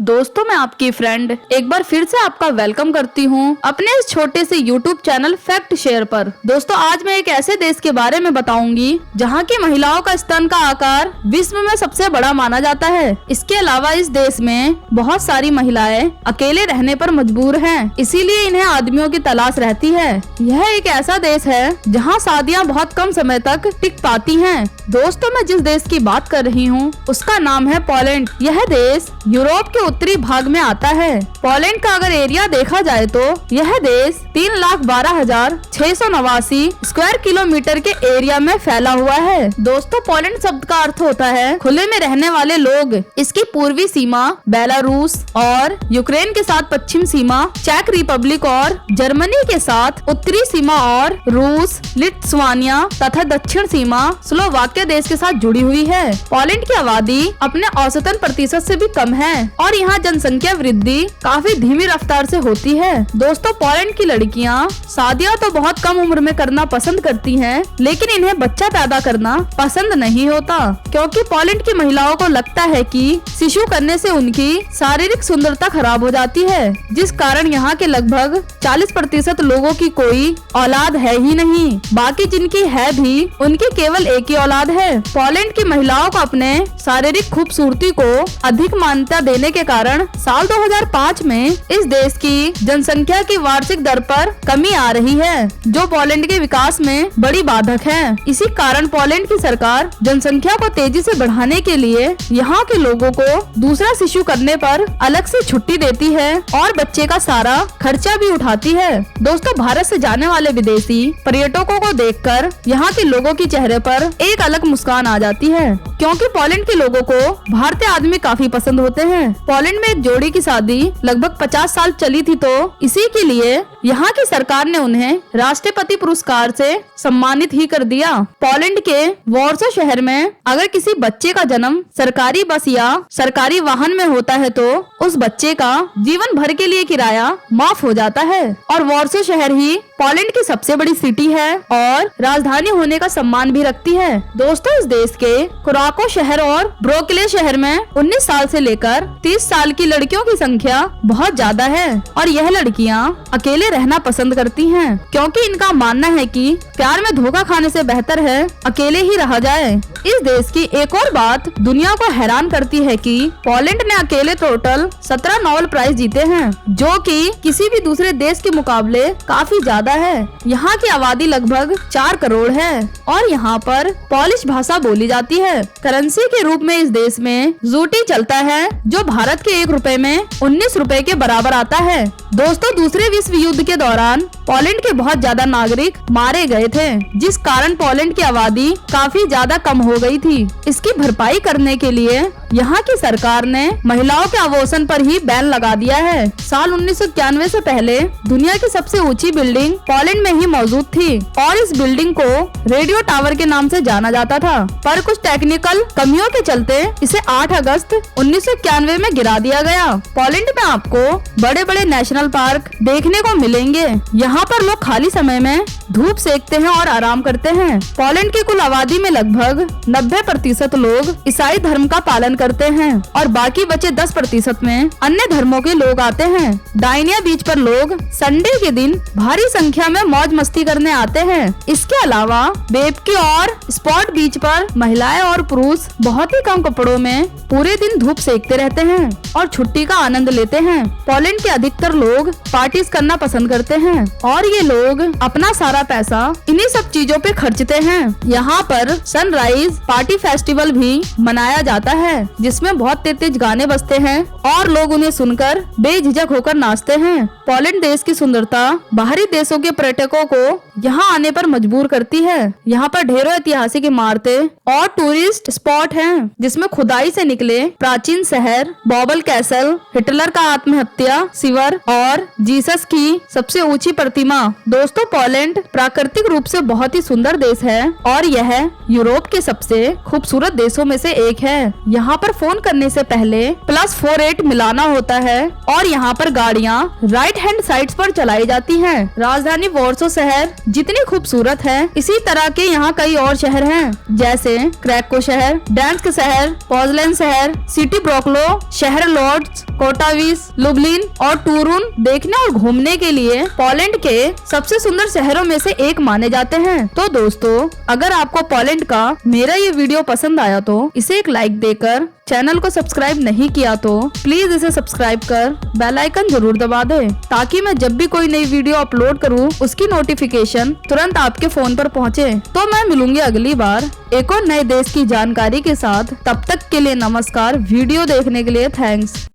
दोस्तों मैं आपकी फ्रेंड एक बार फिर से आपका वेलकम करती हूँ अपने इस छोटे से YouTube चैनल फैक्ट शेयर पर। दोस्तों आज मैं एक ऐसे देश के बारे में बताऊंगी जहाँ की महिलाओं का स्तन का आकार विश्व में सबसे बड़ा माना जाता है। इसके अलावा इस देश में बहुत सारी महिलाएं अकेले रहने पर मजबूर हैं, इसीलिए इन्हें आदमियों की तलाश रहती है। यह एक ऐसा देश है जहाँ शादियाँ बहुत कम समय तक टिक पाती हैं। दोस्तों मैं जिस देश की बात कर रही हूँ उसका नाम है पोलैंड। यह देश यूरोप के उत्तरी भाग में आता है। पोलैंड का अगर एरिया देखा जाए तो यह देश 3,12,689 स्क्वायर किलोमीटर के एरिया में फैला हुआ है। दोस्तों पोलैंड शब्द का अर्थ होता है खुले में रहने वाले लोग। इसकी पूर्वी सीमा बेलारूस और यूक्रेन के साथ पश्चिम सीमा चेक रिपब्लिक और जर्मनी के साथ उत्तरी सीमा और रूस, लिथुआनिया तथा दक्षिण सीमा स्लोवाकिया देश के साथ जुड़ी हुई है। पोलैंड की आबादी अपने औसतन प्रतिशत से भी कम है और यहाँ जनसंख्या वृद्धि काफी धीमी रफ्तार से होती है। दोस्तों पोलैंड की लड़कियाँ शादियाँ तो बहुत कम उम्र में करना पसंद करती हैं, लेकिन इन्हें बच्चा पैदा करना पसंद नहीं होता, क्योंकि पोलैंड की महिलाओं को लगता है कि शिशु करने से उनकी शारीरिक सुंदरता खराब हो जाती है, जिस कारण यहाँ के लगभग 40% लोगों की कोई औलाद है ही नहीं। बाकी जिनकी है भी उनकी केवल एक ही औलाद है। पोलैंड की महिलाओं को अपने शारीरिक खूबसूरती को अधिक मान्यता देने के कारण साल 2005 में इस देश की जनसंख्या की वार्षिक दर पर कमी आ रही है, जो पोलैंड के विकास में बड़ी बाधक है। इसी कारण पोलैंड की सरकार जनसंख्या को तेजी से बढ़ाने के लिए यहाँ के लोगों को दूसरा शिशु करने पर अलग से छुट्टी देती है और बच्चे का सारा खर्चा भी उठाती है। दोस्तों भारत से जाने वाले विदेशी पर्यटकों को देखकर यहाँ के लोगों के चेहरे पर एक अलग मुस्कान आ जाती है, क्योंकि पोलैंड के लोगों को भारतीय आदमी काफी पसंद होते हैं। पोलैंड में एक जोड़ी की शादी लगभग 50 साल चली थी, तो इसी के लिए यहाँ की सरकार ने उन्हें राष्ट्रपति पुरस्कार से सम्मानित ही कर दिया। पोलैंड के वॉर्सो शहर में अगर किसी बच्चे का जन्म सरकारी बस या सरकारी वाहन में होता है तो उस बच्चे का जीवन भर के लिए किराया माफ हो जाता है। और वॉर्सो शहर ही पोलैंड की सबसे बड़ी सिटी है और राजधानी होने का सम्मान भी रखती है। दोस्तों इस देश के कुराको शहर और ब्रोकले शहर में 19 साल से लेकर 30 साल की लड़कियों की संख्या बहुत ज्यादा है और यह लड़कियां अकेले रहना पसंद करती हैं, क्योंकि इनका मानना है कि प्यार में धोखा खाने से बेहतर है अकेले ही रहा जाए। इस देश की एक और बात दुनिया को हैरान करती है कि पोलैंड ने अकेले टोटल 17 नोबेल प्राइज जीते हैं, जो कि किसी भी दूसरे देश के मुकाबले काफी ज्यादा है। यहाँ की आबादी लगभग 4 करोड़ है और यहाँ पर पोलिश भाषा बोली जाती है। करेंसी के रूप में इस देश में जूटी चलता है, जो भारत के 1 रुपए में 19 रुपए के बराबर आता है। दोस्तों दूसरे विश्व युद्ध के दौरान पोलैंड के बहुत ज्यादा नागरिक मारे गए थे, जिस कारण पोलैंड की आबादी काफी ज्यादा कम हो गई थी। इसकी भरपाई करने के लिए यहाँ की सरकार ने महिलाओं के आवासन पर ही बैन लगा दिया है। साल 1991 से पहले दुनिया की सबसे ऊंची बिल्डिंग पोलैंड में ही मौजूद थी और इस बिल्डिंग को रेडियो टावर के नाम से जाना जाता था, पर कुछ टेक्निकल कमियों के चलते इसे 8 अगस्त 1991 में गिरा दिया गया। पोलैंड में आपको बड़े बड़े नेशनल पार्क देखने को मिलेंगे। यहाँ पर लोग खाली समय में धूप सेकते हैं और आराम करते हैं। पोलैंड की कुल आबादी में लगभग 90% लोग ईसाई धर्म का पालन करते हैं और बाकी बचे 10% में अन्य धर्मों के लोग आते हैं। डाइनिया बीच पर लोग संडे के दिन भारी संख्या में मौज मस्ती करने आते हैं। इसके अलावा बेबकी और स्पॉट बीच पर महिलाएं और पुरुष बहुत ही कम कपड़ों में पूरे दिन धूप सेकते रहते हैं और छुट्टी का आनंद लेते हैं। पोलैंड के अधिकतर लोग पार्टीज करना पसंद करते हैं और ये लोग अपना सारा पैसा इन्हीं सब चीजों पे खर्चते हैं। यहाँ पर सनराइज पार्टी फेस्टिवल भी मनाया जाता है, जिसमें बहुत तेज गाने बजते हैं और लोग उन्हें सुनकर बेझिझक होकर नाचते हैं। पोलैंड देश की सुंदरता बाहरी देशों के पर्यटकों को यहाँ आने पर मजबूर करती है। यहाँ पर ढेरों ऐतिहासिक इमारतें और टूरिस्ट स्पॉट हैं, जिसमें खुदाई से निकले प्राचीन शहर, बॉबल कैसल, हिटलर का आत्महत्या शिविर और जीसस की सबसे ऊंची प्रतिमा। दोस्तों पोलैंड प्राकृतिक रूप से बहुत ही सुंदर देश है और यह यूरोप के सबसे खूबसूरत देशों में से एक है। यहाँ पर फोन करने से पहले +48 मिलाना होता है और यहाँ पर गाड़ियाँ राइट राइट हैंड साइड्स पर चलाई जाती हैं। राजधानी वॉर्सो शहर जितनी खूबसूरत है, इसी तरह के यहाँ कई और शहर हैं, जैसे क्रैको शहर, डैन्स्क शहर, पोजलन शहर, सिटी ब्रोकलो, शहर लॉर्ड्स, कोटाविस, लुब्लिन और टूरून देखने और घूमने के लिए पोलैंड के सबसे सुंदर शहरों में से एक माने जाते हैं। तो दोस्तों, अगर आपको पोलैंड का मेरा ये वीडियो पसंद आया तो इसे एक लाइक देकर, चैनल को सब्सक्राइब नहीं किया तो प्लीज इसे सब्सक्राइब कर बेल आइकन जरूर दबा दे, ताकि मैं जब भी कोई नई वीडियो अपलोड करूं उसकी नोटिफिकेशन तुरंत आपके फोन पर पहुंचे। तो मैं मिलूंगी अगली बार एक और नए देश की जानकारी के साथ। तब तक के लिए नमस्कार। वीडियो देखने के लिए थैंक्स।